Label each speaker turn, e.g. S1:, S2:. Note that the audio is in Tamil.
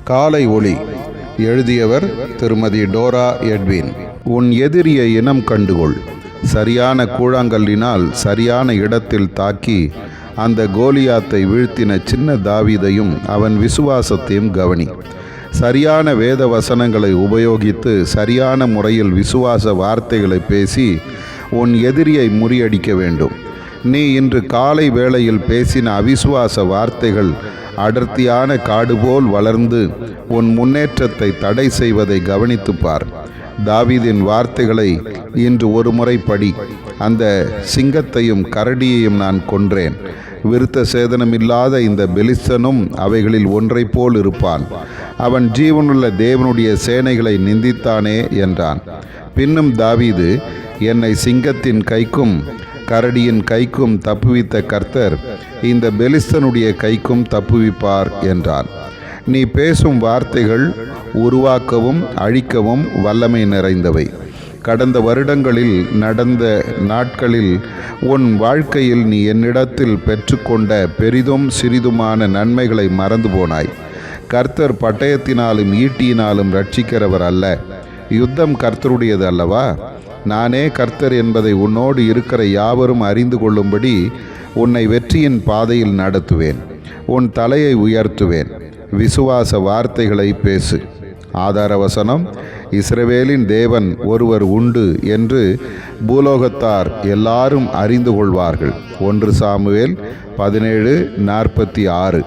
S1: காலை ஒளி. எழுதியவர் திருமதி டோரா எட்வின். உன் எதிரியை இனம் கண்டுகொள். சரியான கூழாங்கல்லினால் சரியான இடத்தில் தாக்கி அந்த கோலியாத்தை வீழ்த்தின சின்ன தாவீதையும் அவன் விசுவாசத்தையும் கவனி. சரியான வேத வசனங்களை உபயோகித்து சரியான முறையில் விசுவாச வார்த்தைகளை பேசி உன் எதிரியை முறியடிக்க வேண்டும். நீ இன்று காலை வேளையில் பேசின அவிசுவாச வார்த்தைகள் அடர்த்தியான காடு போல் வளர்ந்து உன் முன்னேற்றத்தை தடை செய்வதை கவனித்துப்பார். தாவீதின் வார்த்தைகளை இன்று ஒரு முறை படி. அந்த சிங்கத்தையும் கரடியையும் நான் கொன்றேன். விருத்த சேதனமில்லாத இந்த பெலிஸ்தனும் அவைகளில் ஒன்றை போல் இருப்பான். அவன் ஜீவனுள்ள தேவனுடைய சேனைகளை நிந்தித்தானே என்றான். பின்னும் தாவீது, என்னை சிங்கத்தின் கைக்கும் கரடியின் கைக்கும் தப்புவித்த கர்த்தர் இந்த பெலிஸ்தனுடைய கைக்கும் தப்புவிப்பார் என்றான். நீ பேசும் வார்த்தைகள் உருவாக்கவும் அழிக்கவும் வல்லமை நிறைந்தவை. கடந்த வருடங்களில் நடந்த நாட்களில் உன் வாழ்க்கையில் நீ என்னிடத்தில் பெற்றுக்கொண்ட பெரிதும் சிறிதுமான நன்மைகளை மறந்து போனாய். கர்த்தர் பட்டயத்தினாலும் ஈட்டியினாலும் ரட்சிக்கிறவர் அல்ல. யுத்தம் கர்த்தருடையது அல்லவா? நானே கர்த்தர் என்பதை உன்னோடு இருக்கிற யாவரும் அறிந்து கொள்ளும்படி உன்னை வெற்றியின் பாதையில் நடத்துவேன். உன் தலையை உயர்த்துவேன். விசுவாச வார்த்தைகளை பேசு. ஆதார வசனம், இஸ்ரவேலின் தேவன் ஒருவர் உண்டு என்று பூலோகத்தார் எல்லாரும் அறிந்து கொள்வார்கள். 1 சாமுவேல் 17:46.